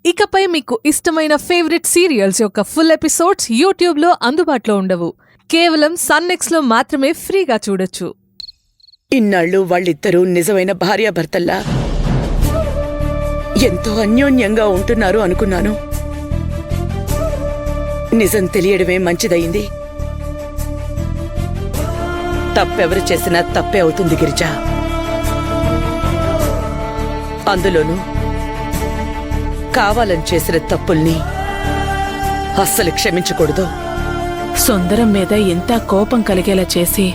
ఇకపై మీకు ఇష్టమైన ఫేవరెట్ సీరియల్స్ యొక్క ఫుల్ ఎపిసోడ్స్ యూట్యూబ్లో అందుబాటులో ఉండవు. కేవలం సన్నెక్స్లో మాత్రమే ఫ్రీగా చూడొచ్చు. ఇన్నాళ్ళు వాళ్ళిద్దరూ నిజమైన భార్యాభర్తల్లా ఎంతో అన్యోన్యంగా ఉంటున్నారు అనుకున్నాను. నిజం తెలియడమే మంచిదయింది. తప్పెవరు చేసినా తప్పే అవుతుంది గిరిజ. అందులోనూ కావాలని చేసిన తప్పుల్ని అస్సలు క్షమించకూడదు. సుందరం మీద ఎంత కోపం కలిగేలా చేసి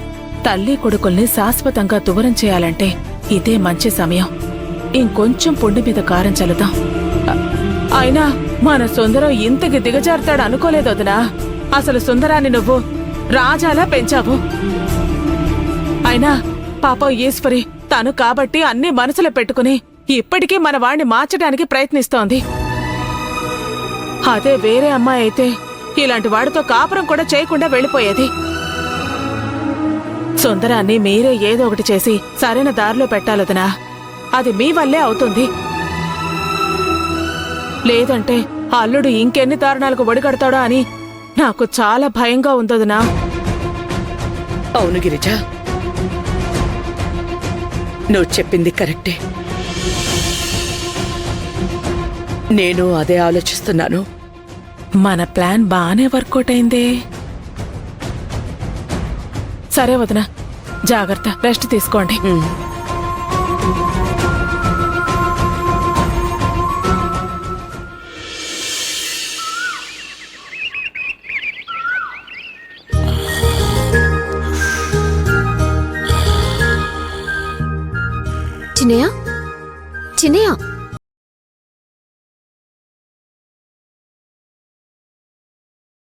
తల్లి కొడుకుల్ని శాశ్వతంగా దూరం చేయాలంటే ఇదే మంచి సమయం. ఇంకొంచెం పుండి మీద కారం చల్లుదాం. అయినా మన సుందరం ఇంతకి దిగజారుతాడు అనుకోలేదు వదినా. అసలు సుందరాన్ని నువ్వు రాజాలా పెంచావు. అయినా పాపం ఈశ్వరి తను కాబట్టి అన్ని మనసులో పెట్టుకుని ఇప్పటికీ మన వాణ్ణి మార్చడానికి ప్రయత్నిస్తోంది. అదే వేరే అమ్మాయి అయితే ఇలాంటి వాడితో కాపురం కూడా చేయకుండా వెళ్ళిపోయేది. సుందరాన్ని మీరే ఏదో ఒకటి చేసి సరైన దారిలో పెట్టాలదనా. అది మీ వల్లే అవుతుంది. లేదంటే అల్లుడు ఇంకెన్ని దారుణాలకు ఒడిగడతాడో అని నాకు చాలా భయంగా ఉందదనా. అవును గిరిజ, నువ్వు చెప్పింది కరెక్టే. నేను అదే ఆలోచిస్తున్నాను. మన ప్లాన్ బానే వర్కౌట్ అయిందే. సరే వదినా, జాగ్రత్త, రెస్ట్ తీసుకోండి. చిన్నయ్య, చిన్నయ్య,